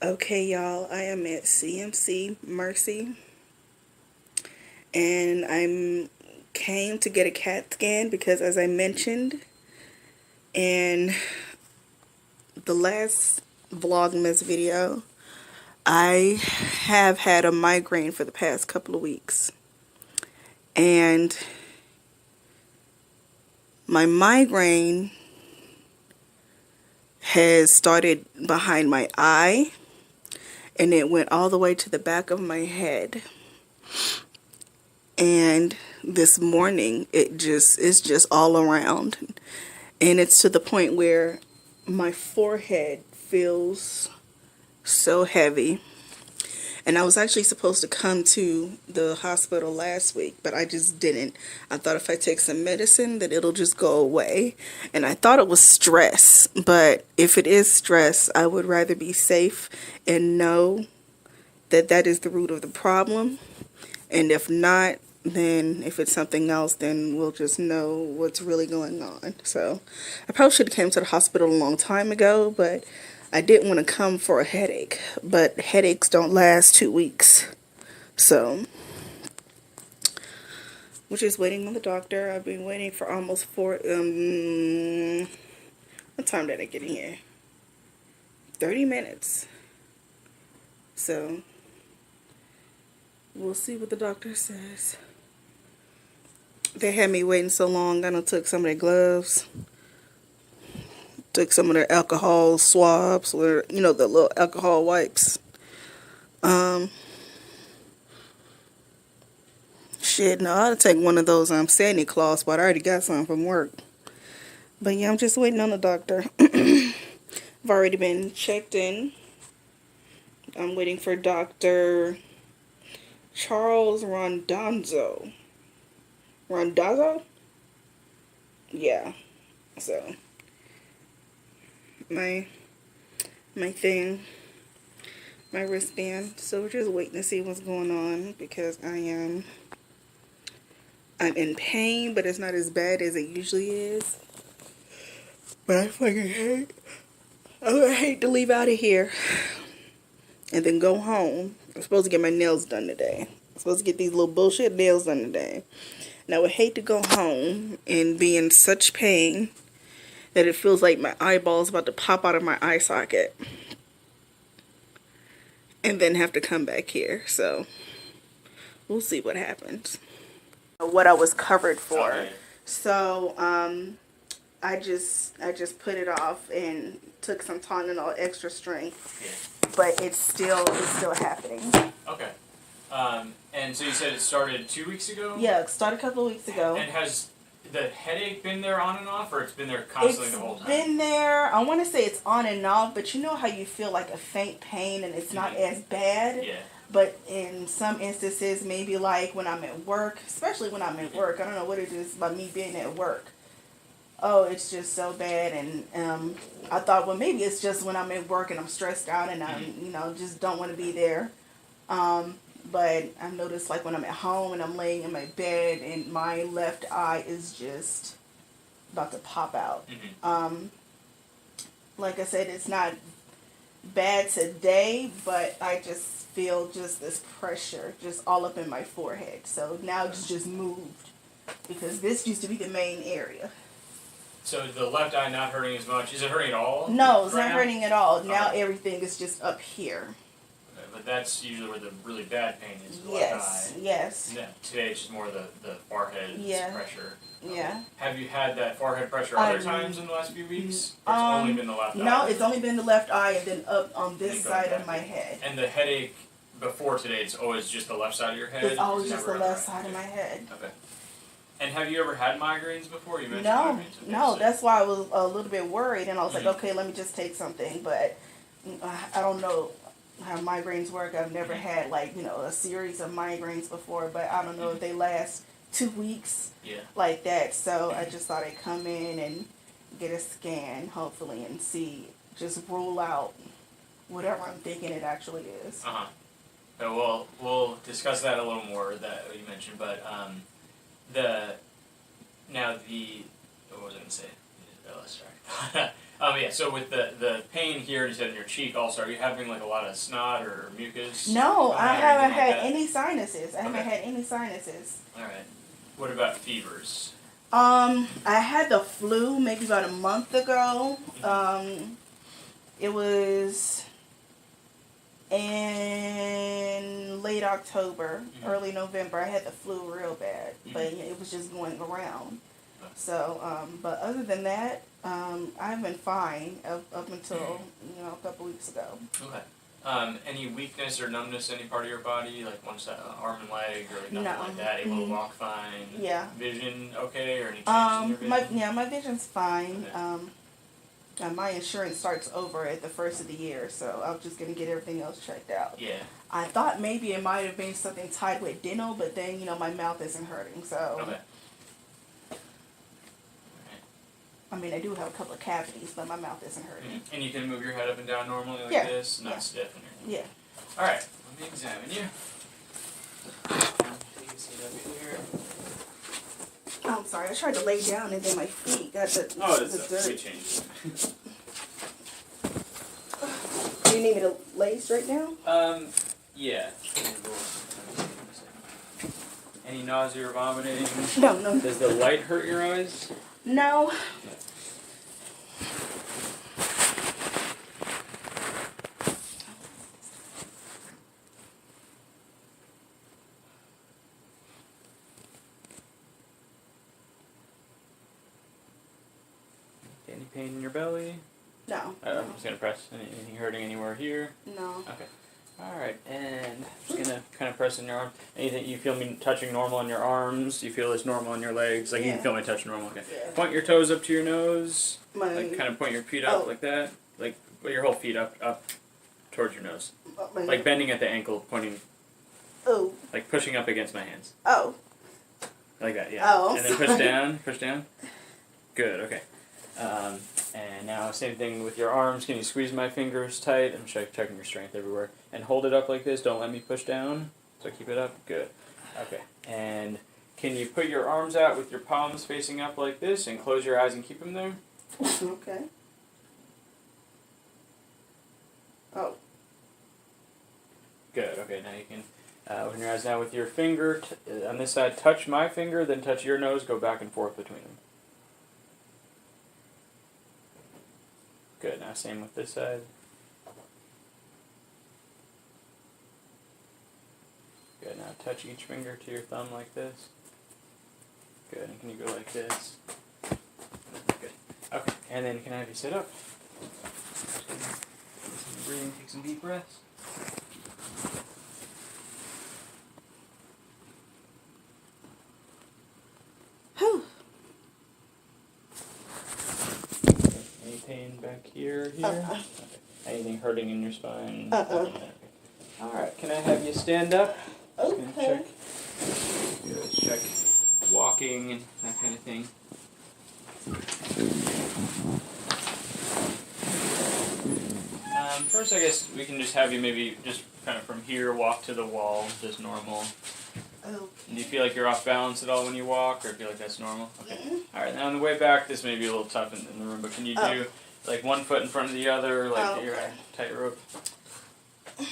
Okay, y'all, I am at CMC Mercy, and I came to get a CAT scan because, as I mentioned in the last Vlogmas video, I have had a migraine for the past couple of weeks, and my migraine has started behind my eye, and it went all the way to the back of my head. And this morning it's just all around, and it's to the point where my forehead feels so heavy. And I was actually supposed to come to the hospital last week, but I just didn't. I thought if I take some medicine that it'll just go away, and I thought it was stress. But if it is stress, I would rather be safe and know that that is the root of the problem. And if not, then if it's something else, then we'll just know what's really going on. So I probably should have came to the hospital a long time ago, but I didn't want to come for a headache. But headaches don't last 2 weeks. So we're just waiting on the doctor. I've been waiting for almost what time did I get in here? 30 minutes. So we'll see what the doctor says. They had me waiting so long, I done took some of their gloves, took some of their alcohol swabs, or, the little alcohol wipes. Shit, no, I'll take one of those Santa Claus, but I already got some from work. But yeah, I'm just waiting on the doctor. I've already been checked in. I'm waiting for Dr. Charles Rondazzo. Rondazzo? Yeah. So my thing, my wristband. So we're just waiting to see what's going on, because I'm in pain, but it's not as bad as it usually is. But I would hate to leave out of here and then go home. I'm supposed to get my nails done today. I'm supposed to get these little bullshit nails done today. And I would hate to go home and be in such pain that it feels like my eyeball's about to pop out of my eye socket, and then have to come back here. So we'll see what happens. What I was covered for. Okay. So I just put it off and took some Tylenol extra strength, but it's still happening. Okay. And so you said it started 2 weeks ago? Yeah, it started a couple of weeks ago. And has the headache been there on and off, or it's been there constantly the whole time? It's been there. I want to say it's on and off, but you know how you feel like a faint pain and it's not as bad? Yeah. But in some instances, maybe like when I'm at work, especially when I'm at work, I don't know what it is about me being at work. Oh, it's just so bad. And I thought, well, maybe it's just when I'm at work and I'm stressed out and I, just don't want to be there. But I've noticed, like, when I'm at home and I'm laying in my bed and my left eye is just about to pop out. Like I said, it's not bad today, but I just feel just this pressure just all up in my forehead. So now it's just moved, because this used to be the main area. So the left eye not hurting as much. Is it hurting at all? No, it's not hurting at all. Now everything is just up here. Okay, but that's usually where the really bad pain is, the Yes, left eye. yes. Yeah, today it's just more the forehead pressure. Yeah. Have you had that forehead pressure other times in the last few weeks? Or it's only been the left eye? No, it's only been the left eye and then up on this side of my head. And the headache before today, it's always just the left side of your head? It's always just the left side of my head. Okay. And have you ever had migraines before? You mentioned migraines. No, that's why I was a little bit worried, and I was like, okay, let me just take something. But I don't know how migraines work. I've never had, like, a series of migraines before, but I don't know if they last 2 weeks like that. So I just thought I'd come in and get a scan, hopefully, and see, just rule out whatever I'm thinking it actually is. So we'll discuss that a little more, that you mentioned, but what was I going to say? Let's start. Yeah, so with the pain here, you said in your cheek also, are you having like a lot of snot or mucus? No, I haven't had like any sinuses. I haven't had any sinuses. Alright. What about fevers? I had the flu maybe about a month ago. It was in late October, early November. I had the flu real bad, but it was just going around. So, but other than that, I've been fine up until, a couple weeks ago. Okay. Any weakness or numbness in any part of your body, like one side, arm and leg, or nothing like that? Able to walk fine? Yeah. Vision okay, or any changes in your vision? My vision's fine. Okay. My insurance starts over at the first of the year, so I'm just gonna get everything else checked out. Yeah. I thought maybe it might have been something tied with dental, but then my mouth isn't hurting, so. Okay. I mean, I do have a couple of cavities, but my mouth isn't hurting. And you can move your head up and down normally like this, not stiff and everything. Yeah. Alright, let me examine you. Take a seat over here. Oh, I'm sorry, I tried to lay down and then my feet got the dirt. We changed. Do you need me to lay straight down? Yeah. Any nausea or vomiting? No. Does the light hurt your eyes? No. Any pain in your belly? No. I'm just going to press. Anything hurting anywhere here? No. Okay. Alright, and I'm just going to kind of press in your arm. Anything you feel me touching normal on your arms? Do you feel this normal on your legs? Like you can feel me touching normal. Okay. Yeah. Point your toes up to your nose. Like kind of point your feet up like that. Like put your whole feet up towards your nose. Like bending at the ankle, pointing. Oh. Like pushing up against my hands. Oh. Like that, yeah. Oh, and then push down, push down. Good, okay. And now same thing with your arms. Can you squeeze my fingers tight? I'm checking your strength everywhere. And hold it up like this. Don't let me push down. So keep it up. Good. Okay. And can you put your arms out with your palms facing up like this and close your eyes and keep them there? Okay. Oh. Good. Okay, now you can open your eyes now with your finger. On this side, touch my finger, then touch your nose. Go back and forth between them. Good. Now same with this side. Good. Now touch each finger to your thumb like this. Good. And can you go like this? Good. Okay. And then can I have you sit up? Breathe. Take some deep breaths. Whew. Any pain back here? Okay. Anything hurting in your spine? Okay. Alright, can I have you stand up? Okay. Check walking and that kind of thing. First, I guess we can just have you maybe just kind of from here walk to the wall, just normal. Okay. Do you feel like you're off balance at all when you walk, or do you feel like that's normal? Okay. Alright, now on the way back, this may be a little tough in the room, but can you do like one foot in front of the other, like you're a tightrope? That's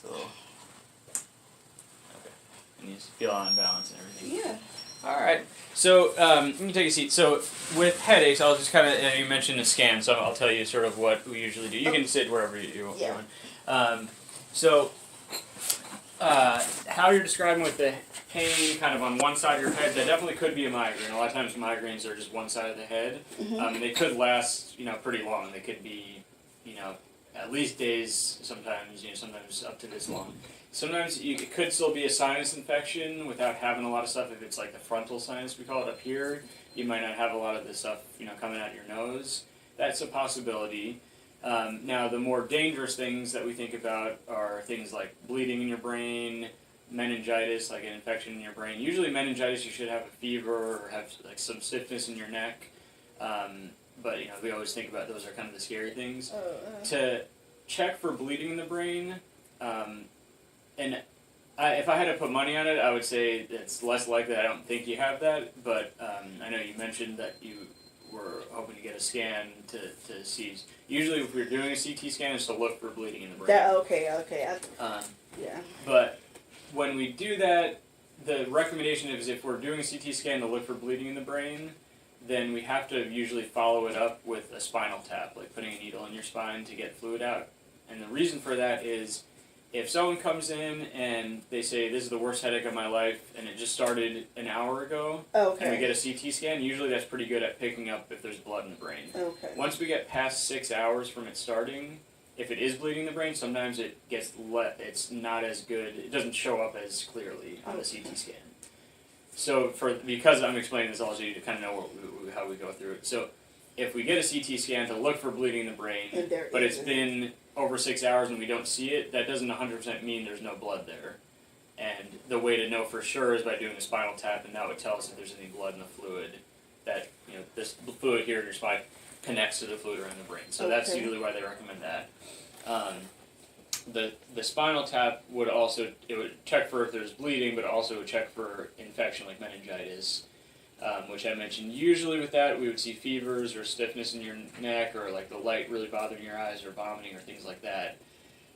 a little... Okay. And you feel on balance and everything. Yeah. Alright, so you can take a seat. So with headaches, I'll just kind of, you mentioned a scan, so I'll tell you sort of what we usually do. You can sit wherever you want. How you're describing with the pain kind of on one side of your head, that definitely could be a migraine. A lot of times migraines are just one side of the head. They could last, pretty long. They could be, at least days, sometimes, sometimes up to this long. Sometimes it could still be a sinus infection without having a lot of stuff. If it's like the frontal sinus, we call it up here, you might not have a lot of this stuff, coming out of your nose. That's a possibility. Now, the more dangerous things that we think about are things like bleeding in your brain, meningitis, like an infection in your brain. Usually meningitis, you should have a fever or have like some stiffness in your neck. But, we always think about those are kind of the scary things. To check for bleeding in the brain, and if I had to put money on it, I would say it's less likely. I don't think you have that, but I know you mentioned that you we're hoping to get a scan to see. Usually, if we're doing a CT scan, it's to look for bleeding in the brain. Okay. Yeah. But when we do that, the recommendation is if we're doing a CT scan to look for bleeding in the brain, then we have to usually follow it up with a spinal tap, like putting a needle in your spine to get fluid out. And the reason for that is if someone comes in and they say, this is the worst headache of my life, and it just started an hour ago, and we get a CT scan, usually that's pretty good at picking up if there's blood in the brain. Okay. Once we get past 6 hours from it starting, if it is bleeding in the brain, sometimes it gets it's not as good. It doesn't show up as clearly on the CT scan. So because I'm explaining this all to you to kind of know how we go through it. So if we get a CT scan to look for bleeding in the brain, but it's been over 6 hours and we don't see it, that doesn't 100% mean there's no blood there. And the way to know for sure is by doing a spinal tap, and that would tell us if there's any blood in the fluid. That this fluid here in your spine connects to the fluid around the brain. So that's usually why they recommend that. The spinal tap would check for if there's bleeding, but also would check for infection like meningitis, which I mentioned. Usually with that, we would see fevers or stiffness in your neck, or like the light really bothering your eyes, or vomiting, or things like that.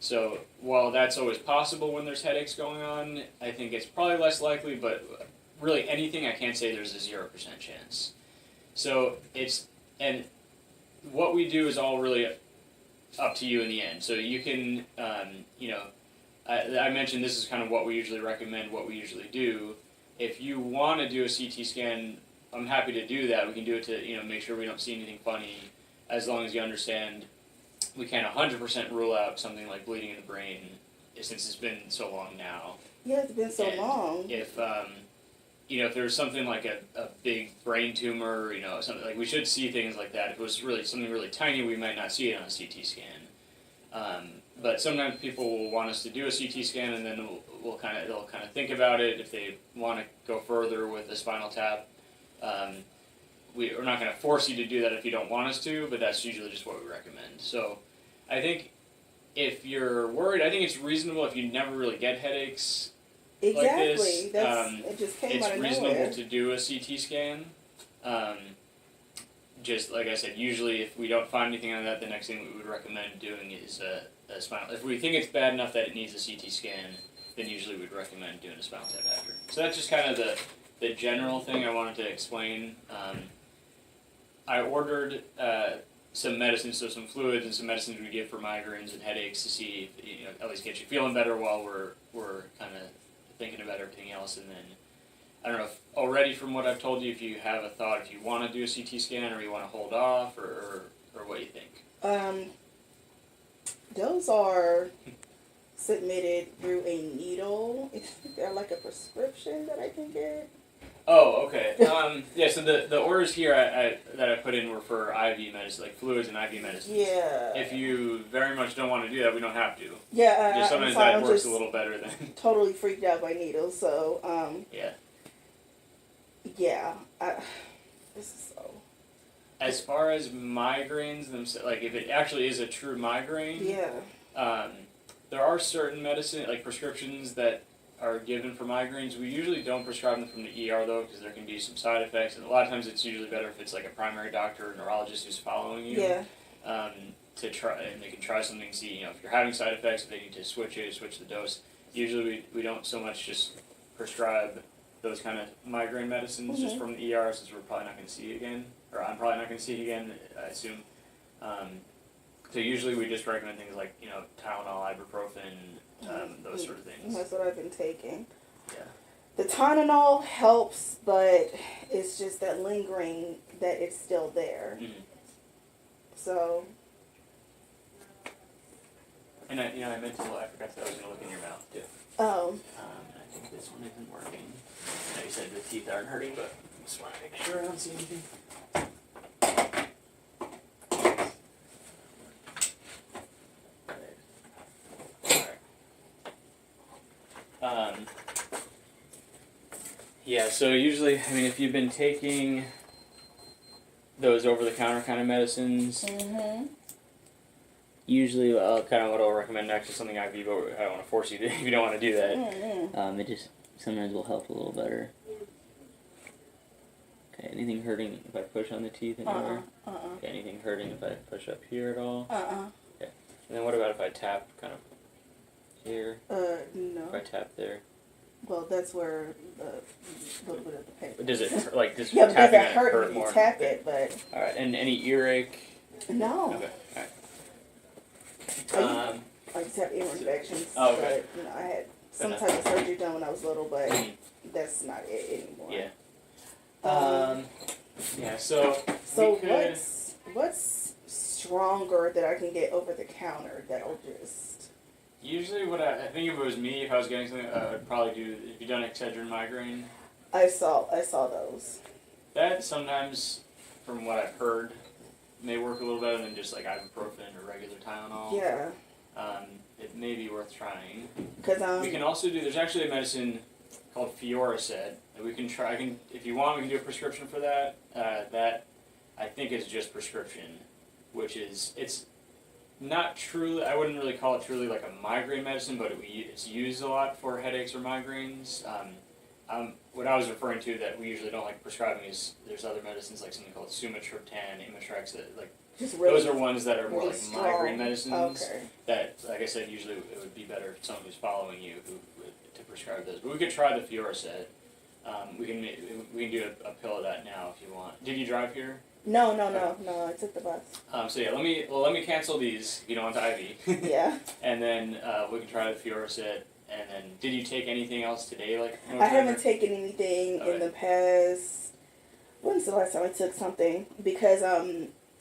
So while that's always possible when there's headaches going on, I think it's probably less likely, but really anything I can't say there's a 0% chance. So and what we do is all really up to you in the end. So you can, I mentioned this is kind of what we usually recommend, what we usually do. If you want to do a CT scan, I'm happy to do that. We can do it to, make sure we don't see anything funny, as long as you understand we can't 100% rule out something like bleeding in the brain, since it's been so long now. Yeah, it's been so long. If there's something like a big brain tumor, something like, we should see things like that. If it was really something really tiny, we might not see it on a CT scan. But sometimes people will want us to do a CT scan, and then they'll kind of think about it if they want to go further with a spinal tap. We're not going to force you to do that if you don't want us to, but that's usually just what we recommend. So I think if you're worried, I think it's reasonable if you never really get headaches. Exactly. Like this, it just came out of nowhere. It's reasonable to do a CT scan. Just like I said, usually if we don't find anything on that, the next thing we would recommend doing is a spinal. If we think it's bad enough that it needs a CT scan, then usually we'd recommend doing a spinal tap after. So that's just kind of the general thing I wanted to explain. I ordered some medicines, so some fluids and some medicines we give for migraines and headaches to see if, at least get you feeling better while we're kind of thinking about everything else. And then I don't know if already from what I've told you, if you have a thought, if you want to do a CT scan or you want to hold off, or what you think. Those are submitted through a needle. Is there like a prescription that I can get? Oh, okay. Yeah, so the orders here that I put in were for IV medicine, like fluids and IV medicines. Yeah. If you very much don't want to do that, we don't have to. Yeah, just sometimes that works a little better than. Totally freaked out by needles, so Yeah. Yeah, this is so. As far as migraines themselves, like if it actually is a true migraine. Yeah. There are certain medicine, like prescriptions that are given for migraines. We usually don't prescribe them from the ER though, because there can be some side effects, and a lot of times it's usually better if it's like a primary doctor or neurologist who's following you. Yeah. To try, and they can try something, see if you're having side effects, if they need to switch the dose. Usually we don't so much just prescribe those kind of migraine medicines just from the ER, since we're probably not going to see it again, or I'm probably not going to see it again, I assume. So usually we just recommend things like Tylenol, ibuprofen, those sort of things. That's what I've been taking. Yeah. The Tylenol helps, but it's just that lingering that it's still there. Mm-hmm. So. And I meant to. I forgot that I was going to look in your mouth too. Oh. I think this one isn't working. I know you said the teeth aren't hurting, but I just want to make sure I don't see anything. Yeah, so usually, if you've been taking those over-the-counter kind of medicines, usually kind of what I'll recommend next is something IV, but I don't want to force you to if you don't want to do that. It just sometimes will help a little better. Okay, anything hurting if I push on the teeth anywhere? Okay, anything hurting if I push up here at all? Okay. And then what about if I tap kind of here? No. If I tap there? Well, that's where the little bit of the pain. Does it hurt, like just yeah, but tapping does it hurt when you more? tap it? But alright, and any earache? no. Okay, alright. I just have ear infections. Oh, okay. But, I had some type of surgery done when I was little, but that's not it anymore. Yeah. Yeah, so what's stronger that I can get over the counter that'll just... Usually what I think if it was me, if I was getting something, I would probably do, if you've done Excedrin migraine. I saw those. That sometimes, from what I've heard, may work a little better than just like ibuprofen or regular Tylenol. Yeah. It may be worth trying. Cause we can also do, there's actually a medicine called Fioricet that we can try. If you want, we can do a prescription for that. That I think is just prescription, which is, it's not truly, I wouldn't really call it truly like a migraine medicine, but it's used a lot for headaches or migraines. What I was referring to that we usually don't like prescribing is there's other medicines like something called sumatriptan, Imitrex, that like really, those are ones that are more like strong migraine medicines. Okay. That, like I said, usually it would be better if someone who's following you to prescribe those. But we could try the Fioricet. We can do a pill of that now if you want. Did you drive here? No, I took the bus. So yeah, let me cancel these if you don't want the IV. Yeah. And then we can try the Fioricet. And then, did you take anything else today? Like I haven't taken anything in the past. When's the last time I took something? Because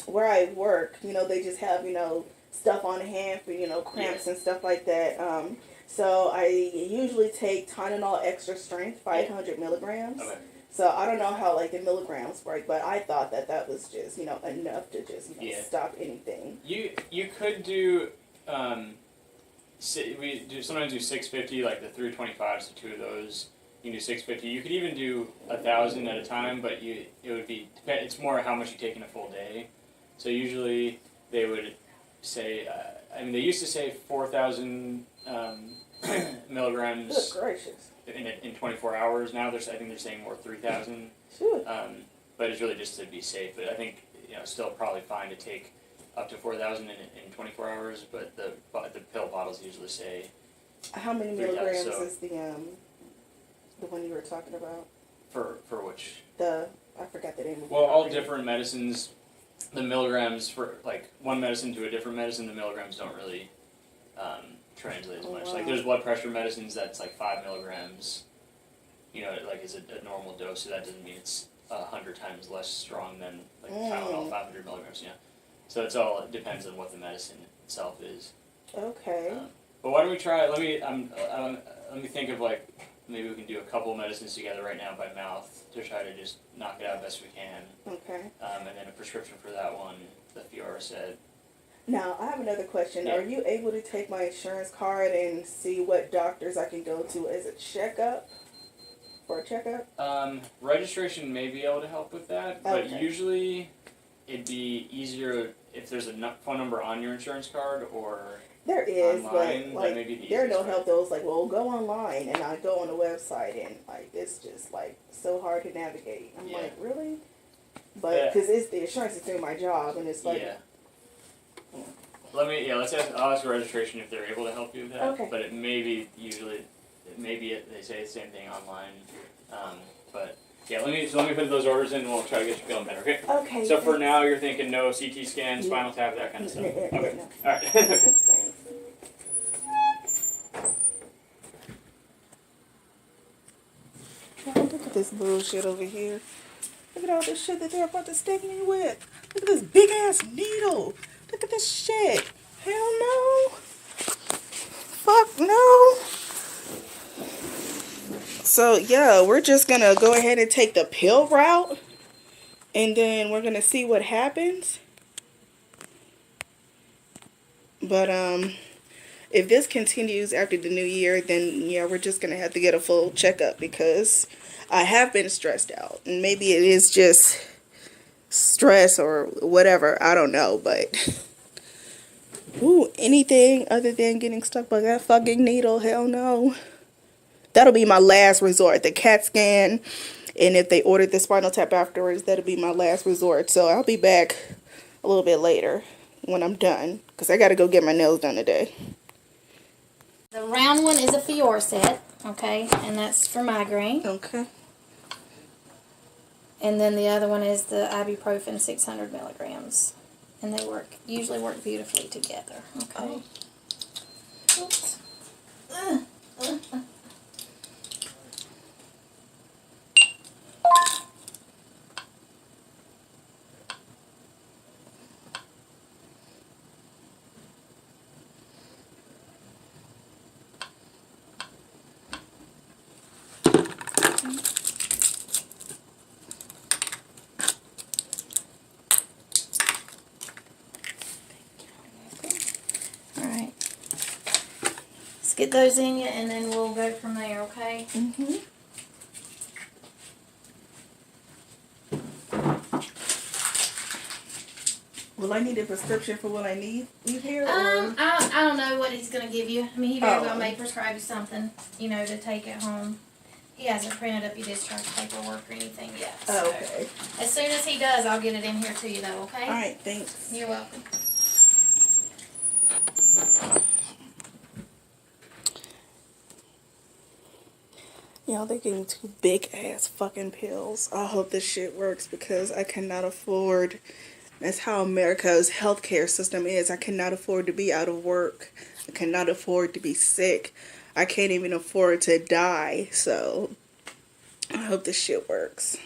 where I work, they just have stuff on hand for cramps and stuff like that. So I usually take Tylenol extra strength, 500 milligrams. Okay. So I don't know how like the milligrams work, but I thought that was just enough to just stop anything. You could do. We sometimes do 650, like the 325s, so 2 of those. You can do 650. You could even do 1,000 at a time, but it's more how much you take in a full day. So usually they would say, they used to say 4,000 milligrams. Good gracious. In 24 hours. Now I think they're saying more 3,000. Sure. But it's really just to be safe. But I think still probably fine to take up to 4,000 in 24 hours, but the pill bottles usually say. How many milligrams is the one you were talking about? For which? I forgot the name of it. Well, all different medicines, the milligrams for like one medicine to a different medicine, the milligrams don't really translate as much. Wow. Like there's blood pressure medicines that's like 5 milligrams. Like is a normal dose, so that doesn't mean it's 100 times less strong than like Tylenol, 500 milligrams. So it depends on what the medicine itself is. Okay. But why don't we try? Let me think of like maybe we can do a couple of medicines together right now by mouth to try to just knock it out best we can. Okay. And then a prescription for that one, the Fioricet. Now I have another question. Yeah. Are you able to take my insurance card and see what doctors I can go to as a checkup? For a checkup? Registration may be able to help with that, but usually it'd be easier if there's a phone number on your insurance card or there is, online, but there don't help those go online, and I go on the website and it's just so hard to navigate. I'm like, really? But because the insurance is through my job, and it's like. Yeah. I'll ask registration if they're able to help you with that. Okay. But it may be they say the same thing online, but. Yeah, let me put those orders in and we'll try to get you feeling better, okay? Okay. So for now, you're thinking no CT scan, spinal tap, that kind of stuff? Okay. No. All right. Okay. Look at this bullshit over here. Look at all this shit that they're about to stick me with. Look at this big ass needle. Look at this shit. Hell no. Fuck no. So yeah, we're just gonna go ahead and take the pill route, and then we're gonna see what happens. But if this continues after the new year, then yeah, we're just gonna have to get a full checkup because I have been stressed out, and maybe it is just stress or whatever. I don't know, but anything other than getting stuck by that fucking needle, hell no. That'll be my last resort. The CAT scan, and if they ordered the spinal tap afterwards, that'll be my last resort. So I'll be back a little bit later when I'm done, because I got to go get my nails done today. The round one is a Fiorset, okay, and that's for migraine. Okay. And then the other one is the ibuprofen 600 milligrams. And they usually work beautifully together, okay? Oh. Oops. Alright. Let's get those in you and then we'll go from there, okay? Mm-hmm. Will I need a prescription for what I need here? Or? I don't know what he's going to give you. I mean, he very well Oh. may prescribe you something, you know, to take at home. He hasn't printed up your discharge paperwork or anything yet. So Oh, okay. as soon as he does, I'll get it in here to you, though, okay? Alright, thanks. You're welcome. Y'all, they gave me 2 big ass fucking pills. I hope this shit works because I cannot afford. That's how America's healthcare system is. I cannot afford to be out of work. I cannot afford to be sick. I can't even afford to die. So I hope this shit works.